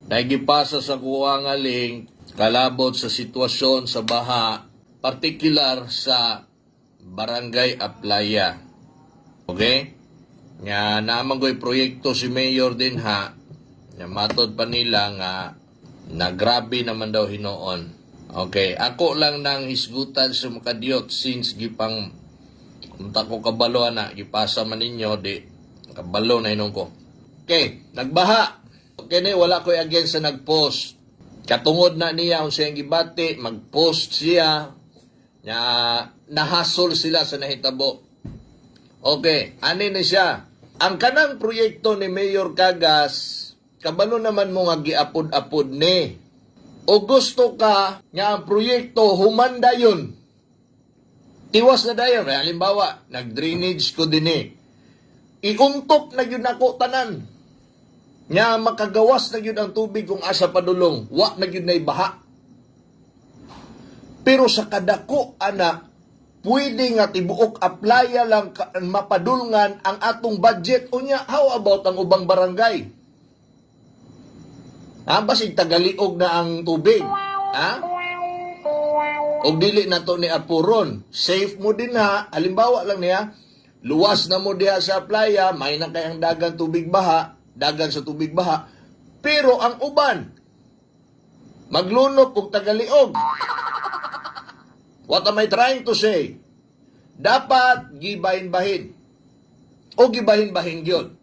Nagipasa sa kuha nga link, kalabot sa sitwasyon sa baha, partikular sa Barangay Aplaya. Okay? Nga naman ko'y proyekto si Mayor din ha, nga matod pa nila nga na grabe naman daw hinoon. Okay, ako lang nang hisgutan sa makadiyot since gipang unta ko kabalo na, gipasa man ninyo, di kabalo na hinong ko. Okay, nagbaha. Okay na, wala ko against sa nag-post. Katungod na niya kung siyang gibati, mag-post siya, na nahasol sila sa nahitabo. Okay, ani na siya. Ang kanang proyekto ni Mayor Cagas, kabalo naman mo nga giapod-apod ni. O gusto ka nga ang proyekto humanda yun. Tiwas na dayon. Halimbawa, nag-drainage ko din eh. Iuntok na yun ako tanan. Nga makagawas na yun ang tubig kung asa padulong. Wa na yun na ibaha. Pero sa kadako, anak, pwede nga tibuok aplaya lang mapadulngan ang atong budget. O niya, how about ang ubang barangay? Ha? Basig tagaliog na ang tubig. Ha? O dili na to ni apuron. Safe mo din ha. Halimbawa lang niya, luwas na mo diha sa playa, may na kayang dagang tubig baha, dagan sa tubig baha. Pero ang uban, maglunok og tagaliog. What am I trying to say? Dapat gibahin-bahin. O gibahin-bahin yun.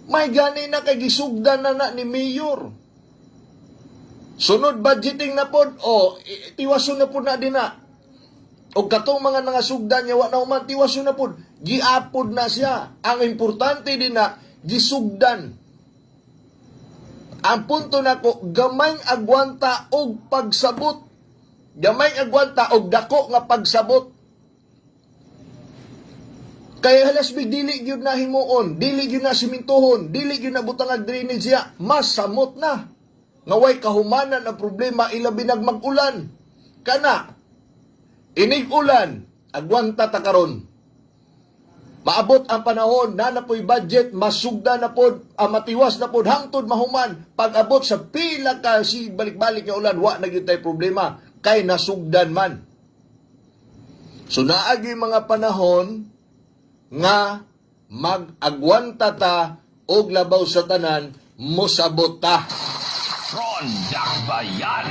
May gani na kay gisugdan na ni Mayor. Sunod budgeting na pod, o tiwason na pod na din na. O katong mga nangasugdan niya, wa na uman, tiwason na pod. Giapod na siya. Ang importante din na, gisugdan. Ang punto na ko, gamay agwanta og pagsabot. Gamay agwanta og dako nga pagsabot. Kaya halasbig dili gyud na himuon, dili gyud na simintohon, dili gyud na butang ang drainage siya, mas samot na. Nga way kahumanan ang problema ilabi nagmag-ulan. Kana inig ulan, agwanta ta karon. Maabot ang panahon na napoy budget, masugda na pod, matiwas na pod hangtod mahuman. Pag-abot sa pila ka si balik-balik nga ulan, wa na gyud tay problema kay nasugdan man. So naagi mga panahon nga mag-agwanta ta og labaw sa tanan, mosabot ta. Ronda Bayan.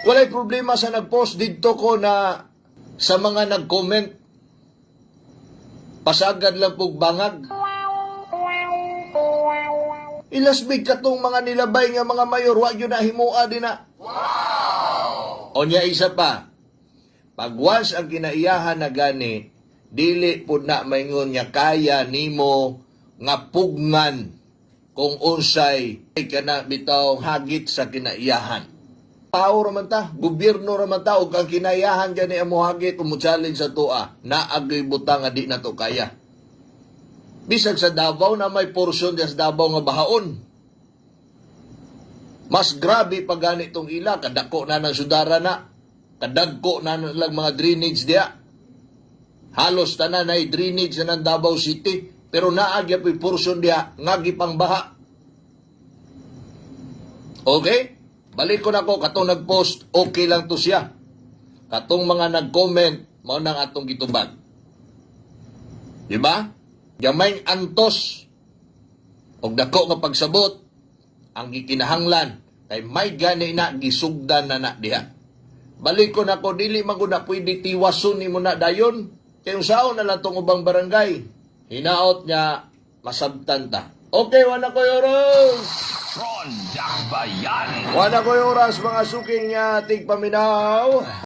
Walay problema sa nag-post dito ko na sa mga nag-comment. Pasagad lang pog bangag. Ilasbig katong mga nilabay nga mga mayor, wag yun na himua din na. Wow! O niya isa pa, pag once ang kinaiyahan na gani, dili po na maingon niya kaya nimo nga pugnan kung unsay ka na bitaw hagit sa kinaiyahan. Tao raman ta, gobyerno raman ta, o kang kinaiyahan gani ang muhagit o challenge sa tua, naagay butang nga di na to kaya. Bisag sa Davao na may porsyon sa Davao nga bahaon. Mas grabe pa gani itong ila, kadako na ng sudara na, kadagko na lang mga drainage diya. Halos tanan ay drainage na ng Davao City, pero naagya po'y porsyon diya, ngagi pang baha. Okay? Balik ko na ko, katong nag-post, okay lang to siya. Katong mga nag-comment, mao nang atong gitubag. Diba? Gamay antos, og dako nga pagsabot, ang gikinahanglan, kay may gani na, gisugdan na diha. Balik ko na ko, dili maguna pwede tiwason ni mo na dayon, kayong sao na lang tong ubang barangay. Hinaot niya, masabtan ta. Okay, wala ko oras. Ronda Bayan. Wala ko oras, mga suking tigpaminaw.